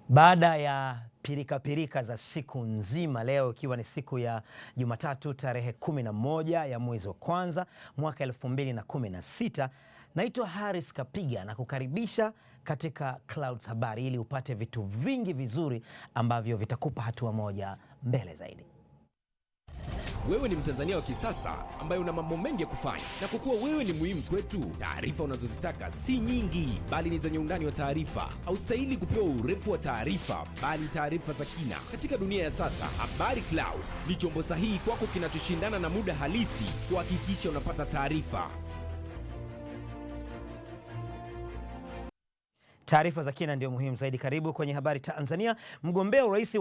Baada ya pirika za siku nzima, leo ikiwa ni siku ya Jumatatu tarehe 11 ya mwezi wa kwanza mwaka 2016, naitwa Haris Kapiga na kukaribisha katika Clouds Habari ili upate vitu vingi vizuri ambavyo vitakupa hatua moja mbele zaidi. Wewe ni Mtanzania wa kisasa ambaye una mambo mengi ya kufanya, na kwa kuwa wewe ni muhimu kwetu, taarifa unazozitaka si nyingi bali ni zenye undani wa taarifa. Haustahili kupewa urefu wa taarifa bali taarifa za kina. Katika dunia ya sasa, Habari Clouds ni chombo sahihi kwako kinachoshindana na muda halisi kuhakikisha unapata taarifa. Taarifa za kina ndio muhimu zaidi. Karibu kwenye Habari Tanzania. Mgombea urais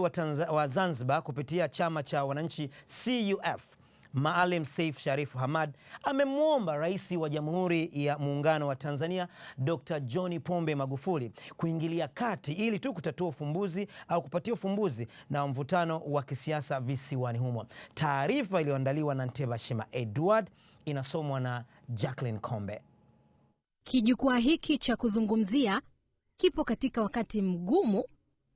wa Zanzibar kupitia chama cha wananchi CUF, Maalim Seif Sharif Hamad, amemwomba Rais wa Jamhuri ya Muungano wa Tanzania Dr. John Pombe Magufuli kuingilia kati ili tu kutatua ufumbuzi au kupatia ufumbuzi na mvutano wa kisiasa visiwani humo. Taarifa iliyoandaliwa na Ntebashima Edward inasomwa na Jacqueline Kombe. Kijukwaa hiki cha kuzungumzia kipo katika wakati mgumu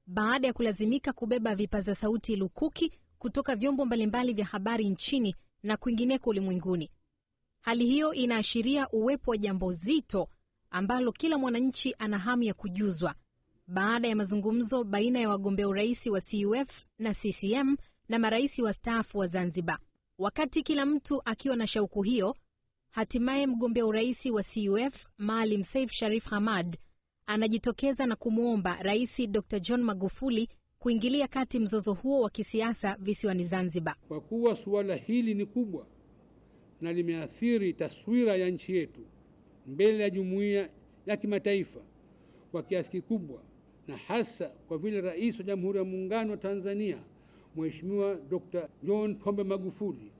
baada ya kulazimika kubeba vipaza sauti lukuki kutoka vyombo mbalimbali vya habari nchini na kwingineko ulimwenguni. Hali hiyo inaashiria uwepo wa jambo zito ambalo kila mwananchi ana hamu ya kujuzwa baada ya mazungumzo baina ya wagombea urais wa CUF na CCM na marais wastaafu wa Zanzibar. Wakati kila mtu akiwa na shauku hiyo, hatimaye mgombea urais wa CUF Maalim Seif Sharif Hamad anajitokeza na kumwomba Rais Dr. John Magufuli kuingilia kati mzozo huo wa kisiasa visiwani Zanzibar. Kwa kuwa suala hili ni kubwa na limeathiri taswira ya nchi yetu mbele ya jumuiya ya kimataifa kwa kiasi kikubwa, na hasa kwa vile Rais wa Jamhuri ya Muungano wa Tanzania Mheshimiwa Dr. John Pombe Magufuli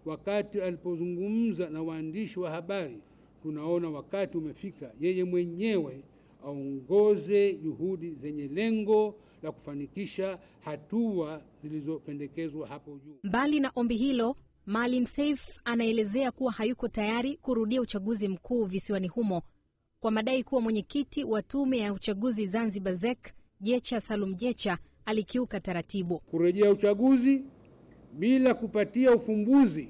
wakati alipozungumza na waandishi wa habari, tunaona wakati umefika yeye mwenyewe aongoze juhudi zenye lengo la kufanikisha hatua zilizopendekezwa hapo juu. Mbali na ombi hilo, Maalim Seif anaelezea kuwa hayuko tayari kurudia uchaguzi mkuu visiwani humo kwa madai kuwa mwenyekiti wa tume ya uchaguzi Zanzibar ZEC Jecha Salum Jecha alikiuka taratibu. Kurejea uchaguzi bila kupatia ufumbuzi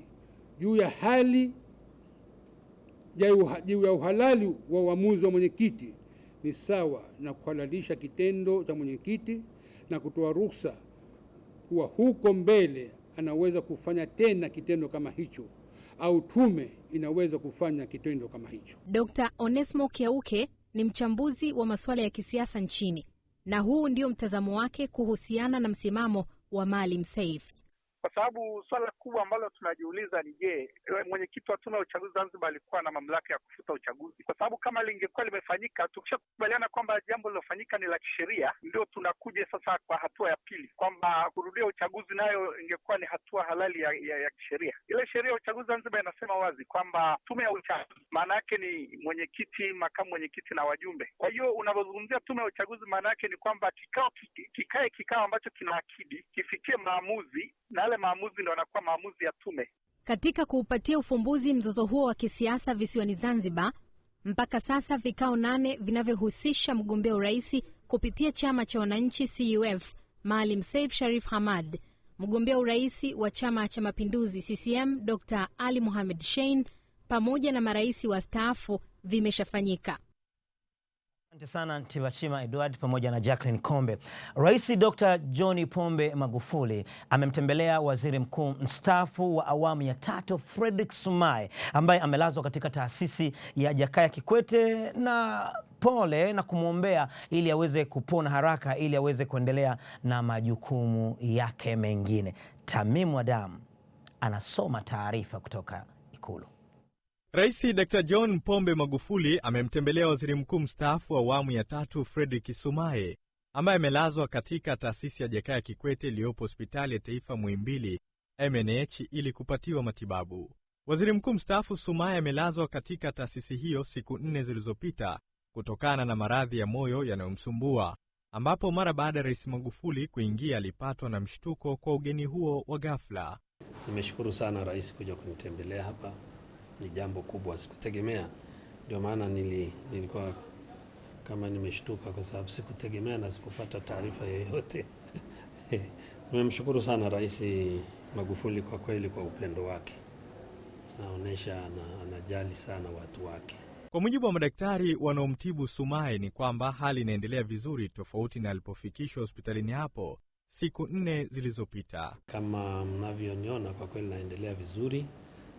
juu ya hali juu ya uhalali wa uamuzi wa mwenyekiti ni sawa na kuhalalisha kitendo cha mwenyekiti na kutoa ruhusa kuwa huko mbele anaweza kufanya tena kitendo kama hicho au tume inaweza kufanya kitendo kama hicho. Dr. Onesmo Kiauke ni mchambuzi wa masuala ya kisiasa nchini, na huu ndio mtazamo wake kuhusiana na msimamo wa Maalim Seif. Kwa sababu swala kubwa ambalo tunajiuliza ni je, mwenyekiti wa tume ya uchaguzi Zanzibar alikuwa na mamlaka ya kufuta uchaguzi? Kwa sababu kama lingekuwa limefanyika, tukishakubaliana kwamba jambo lilofanyika ni la kisheria, ndio tunakuja sasa kwa hatua ya pili kwamba kurudia uchaguzi nayo ingekuwa ni hatua halali ya kisheria. Ile sheria ya uchaguzi Zanzibar inasema wazi kwamba tume ya uchaguzi maana yake ni mwenyekiti, makamu mwenyekiti na wajumbe. Kwa hiyo unapozungumzia tume ya uchaguzi maana yake ni kwamba kikao ambacho kina akidi kifikie maamuzi, na yale maamuzi ndio yanakuwa maamuzi ya tume. Katika kuupatia ufumbuzi mzozo huo wa kisiasa visiwani Zanzibar, mpaka sasa vikao 8 vinavyohusisha mgombea urais kupitia chama cha wananchi CUF Maalim Seif Sharif Hamad, mgombea urais wa chama cha mapinduzi CCM Dr. Ali Mohamed Shein pamoja na marais wastaafu vimeshafanyika. Asante sana Ntebashima Edward pamoja na Jacqueline Kombe. Rais Dr. John Pombe Magufuli amemtembelea waziri mkuu mstaafu wa awamu ya 3 Frederick Sumaye ambaye amelazwa katika taasisi ya Jakaya Kikwete na pole na kumwombea ili aweze kupona haraka ili aweze kuendelea na majukumu yake mengine. Tamimu Adam anasoma taarifa kutoka Ikulu. Rais Dr. John Pombe Magufuli amemtembelea waziri mkuu mstaafu wa awamu ya 3 Frederick Sumaye ambaye amelazwa katika taasisi ya Jakaya Kikwete iliyopo hospitali ya taifa Muhimbili MNH ili kupatiwa matibabu. Waziri mkuu mstaafu Sumaye amelazwa katika taasisi hiyo siku 4 zilizopita kutokana na maradhi ya moyo yanayomsumbua, ambapo mara baada ya Rais Magufuli kuingia alipatwa na mshtuko kwa ugeni huo wa ghafla. Nimeshukuru sana rais kuja kunitembelea hapa. Ni jambo kubwa, sikutegemea. Ndio maana nilikuwa kama nimeshtuka kwa sababu sikutegemea na sikupata taarifa yoyote. Nimemshukuru sana Rais Magufuli kwa kweli kwa upendo wake. Anaonesha anajali sana watu wake. Kwa mujibu wa madaktari wanaomtibu Sumaye ni kwamba hali inaendelea vizuri tofauti na alipofikishwa hospitalini hapo siku 4 zilizopita. Kama mnavyoniona kwa kweli naendelea vizuri,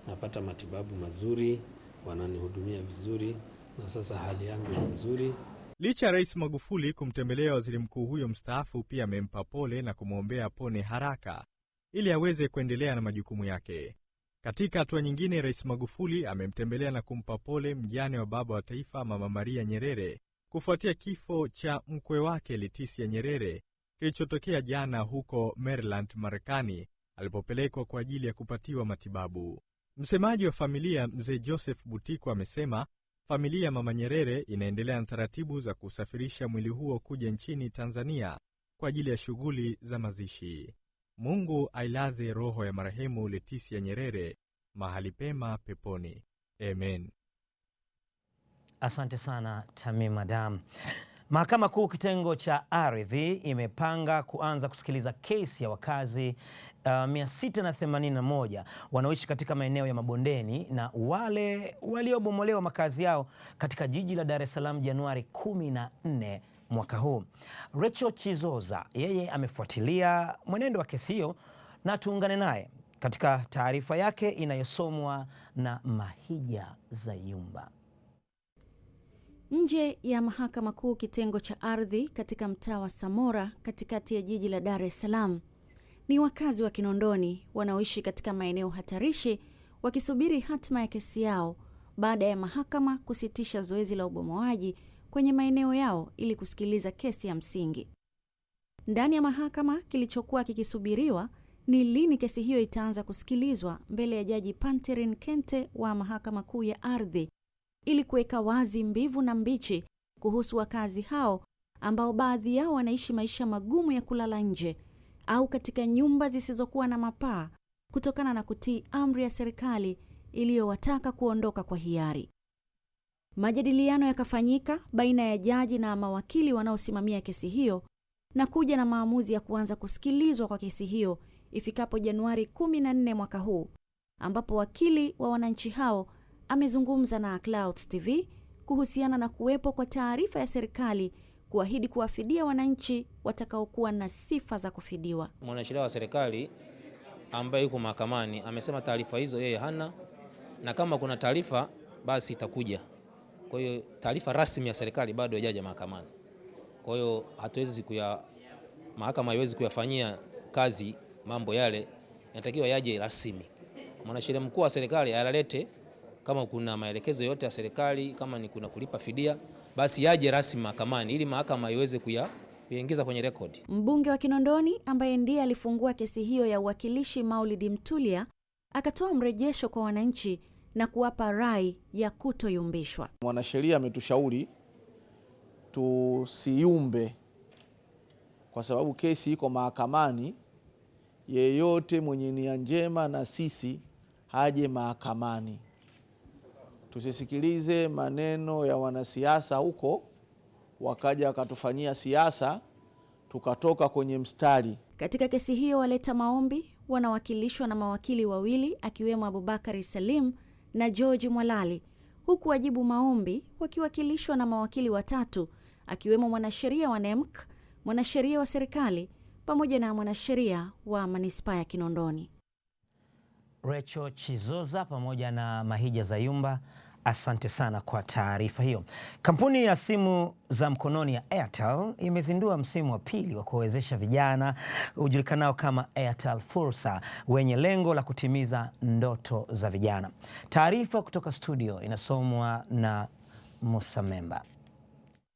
napata matibabu mazuri, wananihudumia vizuri na sasa hali yangu ni nzuri. Licha Rais Magufuli kumtembelea waziri mkuu huyo mstaafu, pia amempa pole na kumwombea pone haraka ili aweze kuendelea na majukumu yake. Katika hatua nyingine, Rais Magufuli amemtembelea na kumpa pole mjane wa baba wa taifa Mama Maria Nyerere kufuatia kifo cha mkwe wake Leticia Nyerere kilichotokea jana huko Maryland, Marekani, alipopelekwa kwa ajili ya kupatiwa matibabu. Msemaji wa familia Mzee Joseph Butiko amesema familia Mama Nyerere inaendelea na taratibu za kusafirisha mwili huo kuja nchini Tanzania kwa ajili ya shughuli za mazishi. Mungu ailaze roho ya marehemu Leticia Nyerere mahali pema peponi. Amen. Asante sana Tamim Adam. Mahakama Kuu kitengo cha ardhi imepanga kuanza kusikiliza kesi ya wakazi 681 wanaoishi katika maeneo ya mabondeni na wale waliobomolewa makazi yao katika jiji la Dar es Salaam Januari 14 mwaka huu. Rachel Chizoza yeye amefuatilia mwenendo wa kesi hiyo na tuungane naye katika taarifa yake inayosomwa na Mahija Zayumba. Nje ya Mahakama Kuu kitengo cha ardhi katika mtaa wa Samora katikati ya jiji la Dar es Salaam ni wakazi wa Kinondoni wanaoishi katika maeneo hatarishi wakisubiri hatima ya kesi yao baada ya mahakama kusitisha zoezi la ubomoaji kwenye maeneo yao ili kusikiliza kesi ya msingi. Ndani ya mahakama kilichokuwa kikisubiriwa ni lini kesi hiyo itaanza kusikilizwa mbele ya Jaji Panterin Kente wa Mahakama Kuu ya Ardhi ili kuweka wazi mbivu na mbichi kuhusu wakazi hao ambao baadhi yao wanaishi maisha magumu ya kulala nje au katika nyumba zisizokuwa na mapaa kutokana na kutii amri ya serikali iliyowataka kuondoka kwa hiari. Majadiliano yakafanyika baina ya jaji na mawakili wanaosimamia kesi hiyo na kuja na maamuzi ya kuanza kusikilizwa kwa kesi hiyo ifikapo Januari 14 mwaka huu, ambapo wakili wa wananchi hao amezungumza na Clouds TV kuhusiana na kuwepo kwa taarifa ya serikali kuahidi kuwafidia wananchi watakaokuwa na sifa za kufidiwa. Mwanasheria wa serikali ambaye yuko mahakamani amesema taarifa hizo yeye hana, na kama kuna taarifa basi itakuja. Kwa hiyo taarifa rasmi ya serikali bado haijaja mahakamani. Kwa hiyo mahakama haiwezi kuyafanyia kazi mambo yale, inatakiwa yaje rasmi. Mwanasheria mkuu wa serikali ayalete, kama kuna maelekezo yote ya serikali, kama ni kuna kulipa fidia, basi yaje rasmi mahakamani ili mahakama iweze kuyaingiza kwenye rekodi. Mbunge wa Kinondoni ambaye ndiye alifungua kesi hiyo ya uwakilishi Maulidi Mtulia akatoa mrejesho kwa wananchi na kuwapa rai ya kutoyumbishwa. Mwanasheria ametushauri tusiyumbe kwa sababu kesi iko mahakamani. Yeyote mwenye nia njema na sisi haje mahakamani. Tusisikilize maneno ya wanasiasa huko wakaja wakatufanyia siasa tukatoka kwenye mstari. Katika kesi hiyo waleta maombi wanawakilishwa na mawakili wawili akiwemo Abubakari Salim na George Mwalali, huku wajibu maombi wakiwakilishwa na mawakili watatu akiwemo mwanasheria wa NEMC, mwanasheria wa serikali pamoja na mwanasheria wa manispaa ya Kinondoni. Rachel Chizoza pamoja na Mahija Zayumba, asante sana kwa taarifa hiyo. Kampuni ya simu za mkononi ya Airtel imezindua msimu wa pili wa kuwezesha vijana ujulikanao kama Airtel Fursa wenye lengo la kutimiza ndoto za vijana. Taarifa kutoka studio inasomwa na Musa Memba.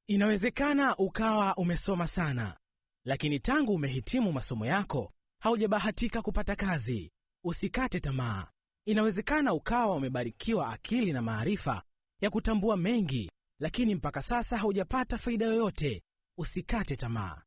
Inawezekana ukawa umesoma sana, lakini tangu umehitimu masomo yako haujabahatika kupata kazi. Usikate tamaa. Inawezekana ukawa umebarikiwa akili na maarifa ya kutambua mengi, lakini mpaka sasa haujapata faida yoyote. Usikate tamaa.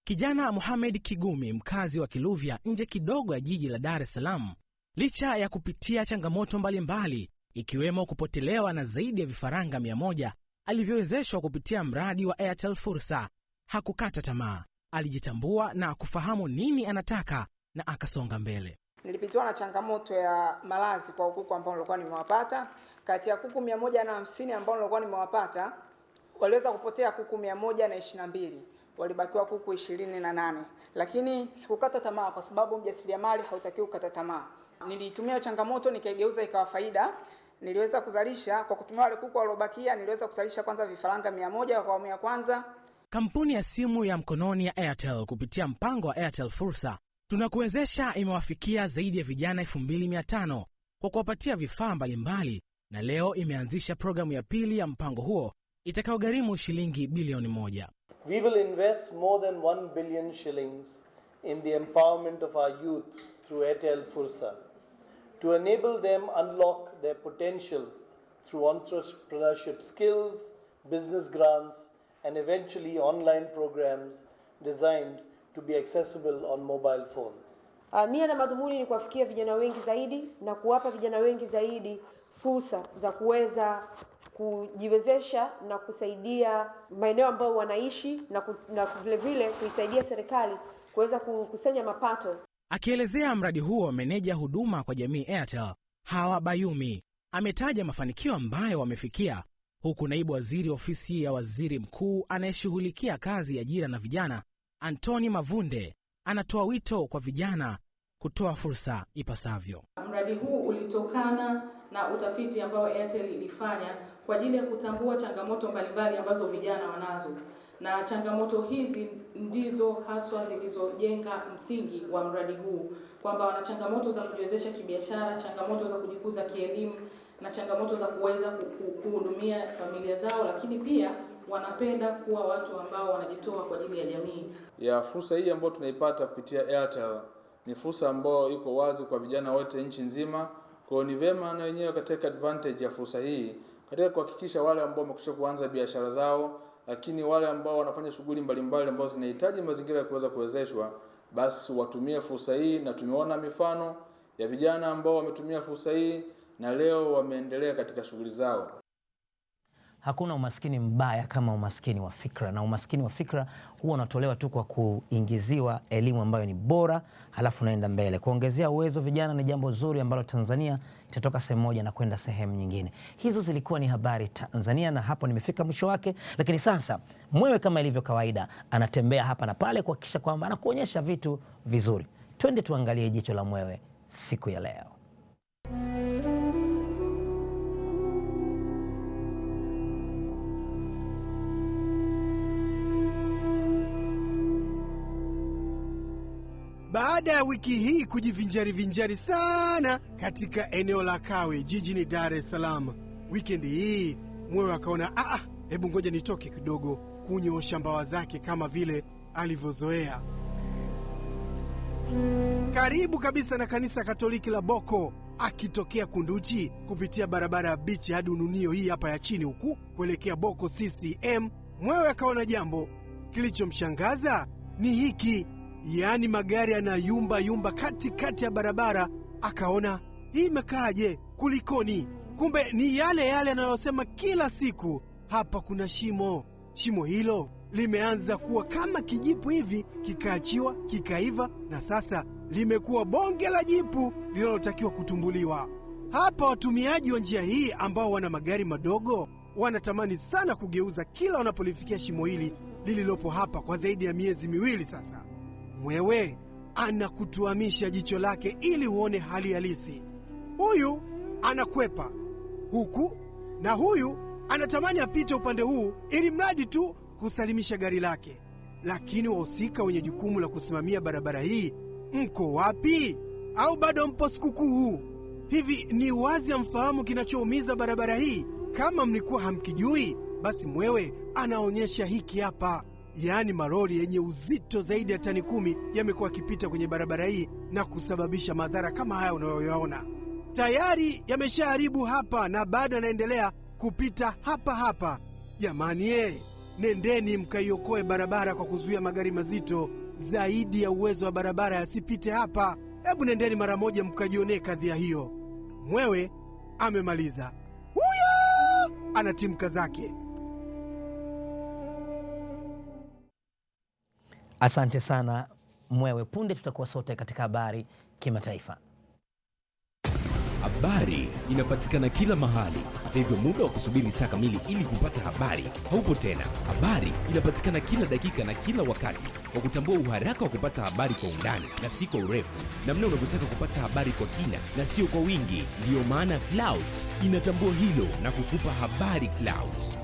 Kijana Mohamed Kigumi, mkazi wa Kiluvya nje kidogo ya jiji la Dar es Salaam, licha ya kupitia changamoto mbalimbali ikiwemo kupotelewa na zaidi ya vifaranga 100, alivyowezeshwa kupitia mradi wa Airtel Fursa. Hakukata tamaa, alijitambua na kufahamu nini anataka na akasonga mbele. Nilipitiwa na changamoto ya malazi kwa kuku ambao nilikuwa nimewapata. Kati ya kuku 150 ambao nilikuwa nimewapata, waliweza kupotea kuku 122. Walibakiwa kuku 28. Lakini sikukata tamaa kwa sababu mjasiriamali hautakiwi kukata tamaa. Nilitumia changamoto nikaigeuza ikawa faida. Niliweza kuzalisha kwa kutumia wale kuku waliobakia, niliweza kuzalisha kwanza vifaranga 100 kwa awamu ya kwanza. Kampuni ya simu ya mkononi ya Airtel kupitia mpango wa Airtel Fursa Tunakuwezesha imewafikia zaidi ya vijana 2500 kwa kuwapatia vifaa mbalimbali, na leo imeanzisha programu ya pili ya mpango huo itakayogharimu shilingi bilioni 1. We will invest more than 1 billion shillings in the empowerment of our youth through Airtel Fursa to enable them unlock their potential through entrepreneurship skills, business grants, and eventually online programs designed to be accessible on mobile phones. Nia na madhumuni ni kuwafikia vijana wengi zaidi na kuwapa vijana wengi zaidi fursa za kuweza kujiwezesha na kusaidia maeneo ambayo wanaishi na vile vile kuisaidia serikali kuweza kukusanya mapato. Akielezea mradi huo, meneja huduma kwa jamii Airtel, Hawa Bayumi, ametaja mafanikio ambayo wamefikia, huku naibu waziri ofisi ya waziri mkuu anayeshughulikia kazi ya ajira na vijana, Antoni Mavunde, anatoa wito kwa vijana kutoa fursa ipasavyo. Mradi huu ulitokana na utafiti ambao Airtel ilifanya kwa ajili ya kutambua changamoto mbalimbali ambazo vijana wanazo, na changamoto hizi ndizo haswa zilizojenga msingi wa mradi huu, kwamba wana changamoto za kujiwezesha kibiashara, changamoto za kujikuza kielimu, na changamoto za kuweza kuhudumia familia zao, lakini pia wanapenda kuwa watu ambao wanajitoa kwa ajili ya jamii. Ya fursa hii ambayo tunaipata kupitia Airtel ni fursa ambayo iko wazi kwa vijana wote nchi nzima. Kwa ni vema na wenyewe katika advantage ya fursa hii katika kuhakikisha wale ambao wamekwisha kuanza biashara zao, lakini wale ambao wanafanya shughuli mbalimbali ambazo zinahitaji mazingira ya kuweza kuwezeshwa, basi watumie fursa hii, na tumeona mifano ya vijana ambao wametumia fursa hii na leo wameendelea katika shughuli zao. Hakuna umaskini mbaya kama umaskini wa fikra, na umaskini wa fikra huwa unatolewa tu kwa kuingiziwa elimu ambayo ni bora, halafu naenda mbele. Kuongezea uwezo vijana ni jambo zuri ambalo Tanzania itatoka sehemu moja na kwenda sehemu nyingine. Hizo zilikuwa ni habari Tanzania, na hapo nimefika mwisho wake. Lakini sasa Mwewe kama ilivyo kawaida anatembea hapa na pale kuhakikisha kwamba anakuonyesha vitu vizuri. Twende tuangalie jicho la Mwewe siku ya leo. Baada ya wiki hii kujivinjari sana katika eneo la Kawe jijini Dar es Salaam, weekend hii Mwewe akaona hebu ngoja nitoke kidogo kunyoosha mbawa zake kama vile alivyozoea. Karibu kabisa na kanisa Katoliki la Boko, akitokea Kunduchi kupitia barabara ya Bichi hadi Ununio hii hapa ya chini huku kuelekea Boko CCM, Mwewe akaona jambo. Kilichomshangaza ni hiki, yaani magari yanayumba katikati ya barabara. Akaona hii imekaaje, kulikoni? Kumbe ni yale yanayosema kila siku, hapa kuna shimo. Shimo hilo limeanza kuwa kama kijipu hivi, kikaachiwa, kikaiva, na sasa limekuwa bonge la jipu linalotakiwa kutumbuliwa. Hapa watumiaji wa njia hii ambao wana magari madogo wanatamani sana kugeuza kila wanapolifikia shimo hili lililopo hapa kwa zaidi ya miezi miwili sasa. Mwewe anakutuamisha jicho lake ili uone hali halisi. Huyu anakwepa huku na huyu anatamani apite upande huu ili mradi tu kusalimisha gari lake. Lakini wahusika wenye jukumu la kusimamia barabara hii, mko wapi? Au bado mpo sikukuu? Hivi ni wazi amfahamu kinachoumiza barabara hii? Kama mlikuwa hamkijui, basi Mwewe anaonyesha hiki hapa. Yaani malori yenye uzito zaidi ya tani 10 yamekuwa yakipita kwenye barabara hii na kusababisha madhara kama haya unayoyaona. Tayari yameshaharibu hapa na bado yanaendelea kupita hapa. Jamani, nendeni mkaiokoe barabara kwa kuzuia magari mazito zaidi ya uwezo wa barabara yasipite hapa. Hebu nendeni mara moja mkajionee kadhia hiyo. Mwewe amemaliza. Huyo anatimka zake. Asante sana Mwewe. Punde tutakuwa sote katika habari kimataifa. Habari inapatikana kila mahali. Hata hivyo, muda wa kusubiri saa kamili ili kupata habari haupo tena. Habari inapatikana kila dakika na kila wakati, kwa kutambua uharaka wa kupata habari kwa undani na si kwa urefu, namna unavyotaka kupata habari kwa kina na sio kwa wingi. Ndiyo maana Clouds inatambua hilo na kukupa Habari Clouds.